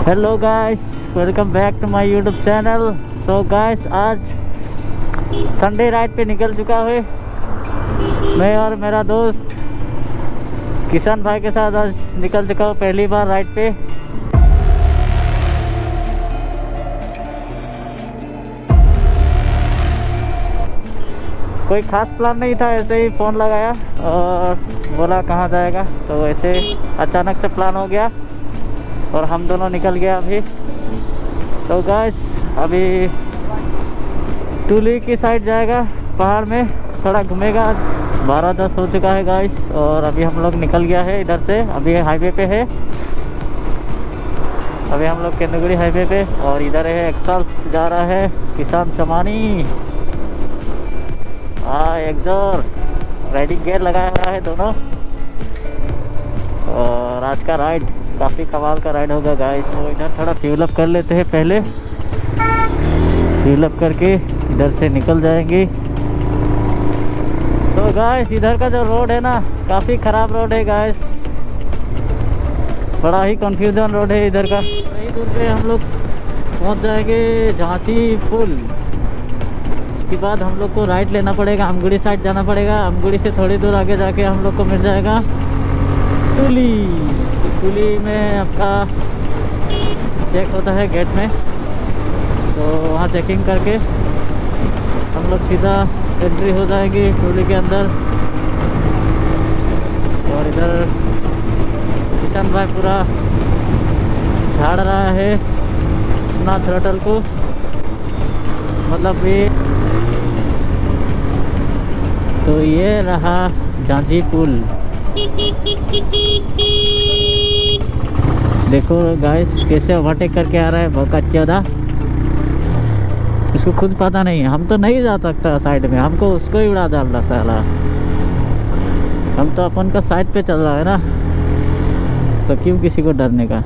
Hello guys, welcome back to my YouTube channel. So guys, आज Sunday ride पे निकल चुका है मैं और मेरा दोस्त किशन भाई के साथ। आज निकल चुका हूँ पहली बार राइड पे। कोई खास प्लान नहीं था, ऐसे ही फ़ोन लगाया और बोला कहाँ जाएगा, तो ऐसे अचानक से प्लान हो गया और हम दोनों निकल गया अभी। तो गाइस, अभी टूली की साइड जाएगा, पहाड़ में थोड़ा घूमेगा। 12-10 हो चुका है गाइस और अभी हम लोग निकल गया है इधर से। अभी हाईवे पे है, अभी हम लोग केंदुगुड़ी हाईवे पे, और इधर है एक्सल जा रहा है किसान चमानी। हाँ, एक्जोर राइडिंग गियर लगाया हुआ है दोनों। और आज का राइड काफ़ी कमाल का राइड होगा गाइस। तो इधर थोड़ा फ्यूल अप कर लेते हैं पहले, फ्यूल अप करके इधर से निकल जाएंगे। तो गाइस, इधर का जो रोड है ना, काफ़ी ख़राब रोड है गाइस, बड़ा ही कंफ्यूजन रोड है इधर का। थोड़ी दूर पे हम लोग पहुंच जाएंगे झांसी पुल। उसके बाद हम लोग को राइट लेना पड़ेगा, अमगुड़ी साइड जाना पड़ेगा। अमगुड़ी से थोड़ी दूर आगे जाके हम लोग को मिल जाएगा टूली। टूली में आपका चेक होता है गेट में, तो वहाँ चेकिंग करके हम लोग सीधा एंट्री हो जाएगी टूली के अंदर। और इधर किशन भाई पूरा झाड़ रहा है अपना थ्रोटल को, मतलब ये। तो ये रहा झांसी पुल। देखो गाइस, कैसे ओवरटेक करके आ रहा है बकचोदा। इसको खुद पता नहीं, हम तो नहीं जा सकता साइड में, हमको उसको ही उड़ा डाल रहा साला। हम तो अपन का साइड पे चल रहा है ना, तो क्यों किसी को डरने का।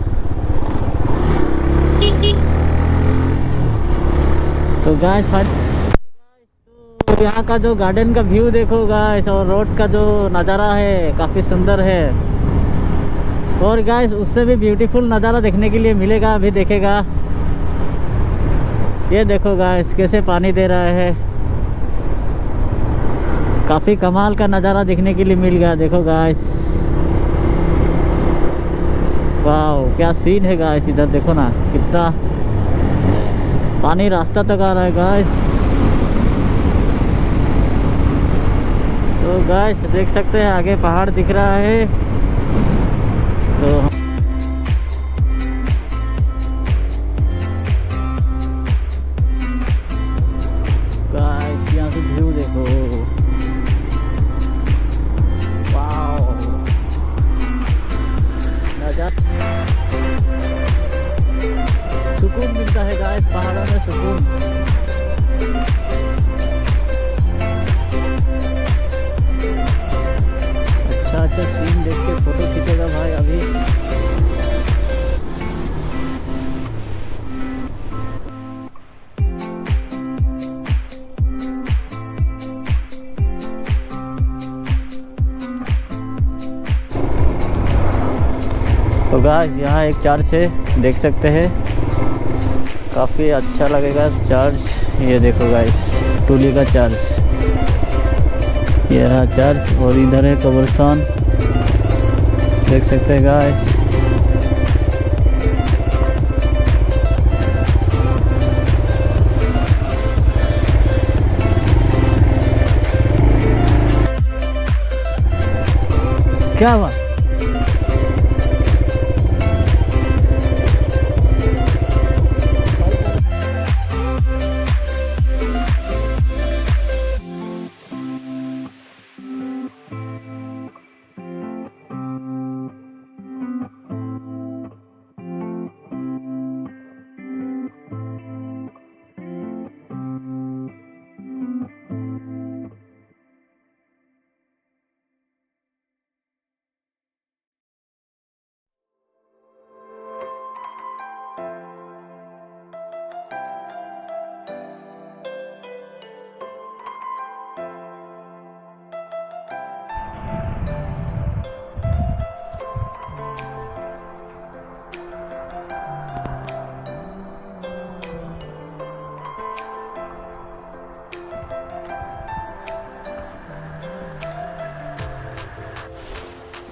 तो गाइस, तो यहाँ का जो गार्डन का व्यू देखो गाइस, और रोड का जो नज़ारा है काफ़ी सुंदर है। और गाइस, उससे भी ब्यूटीफुल नज़ारा देखने के लिए मिलेगा, अभी देखेगा। ये देखो गाइस, कैसे पानी दे रहा है, काफ़ी कमाल का नज़ारा देखने के लिए मिल गया। देखो गाइस, वाह क्या सीन है गाइस। इधर देखो ना, कितना पानी रास्ता तक आ रहा है गाइस। तो गाइस, देख सकते हैं आगे पहाड़ दिख रहा है। तो गाइस, यहाँ से व्यू देखो, वाओ नज़ारा, सुकून मिलता है गाइस, पहाड़ों में सुकून। अच्छा सीन देख के फोटो खींचेगा भाई अभी। तो गाइस, यहाँ एक चर्च है, देख सकते हैं, काफ़ी अच्छा लगेगा चर्च। ये देखो गाइस, टूली का चर्च, ये रहा चर्च। और इधर है कब्रिस्तान, देख सकते हैं गाइस। क्या हुआ?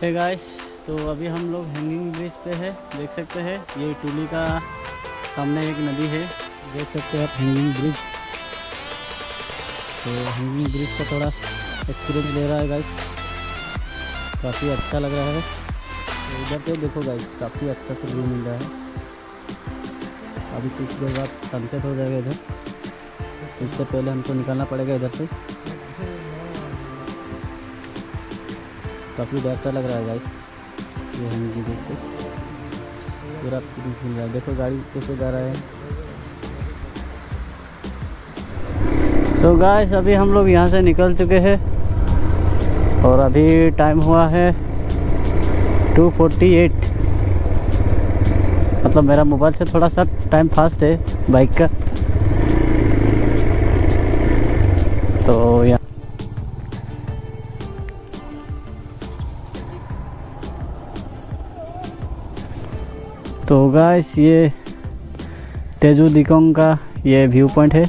हे गाइस, तो अभी हम लोग हैंगिंग ब्रिज पे है, देख सकते हैं। ये टूली का सामने एक नदी है, देख सकते हैं आप हैंगिंग ब्रिज। तो हैंगिंग ब्रिज का थोड़ा एक्सपीरियंस ले रहा है गाइस, काफ़ी अच्छा लग रहा है। तो इधर पे देखो गाइस, काफ़ी अच्छा से व्यू मिल रहा है। अभी कुछ देर बाद सनसेट हो जाएगा इधर, तो इससे पहले हमको निकलना पड़ेगा इधर से। काफ़ी डर सा लग रहा है गाइस, ये हैंगिंग ब्रिज पे पूरा मिल रहा है। देखो गाड़ी कैसे जा रहा है। तो गाइस, अभी हम लोग यहाँ से निकल चुके हैं और अभी टाइम हुआ है 2:48। मतलब मेरा मोबाइल से थोड़ा सा टाइम फास्ट है बाइक का। तो यहाँ तो गाइस, ये तेजू दिकोंग का ये व्यू पॉइंट है।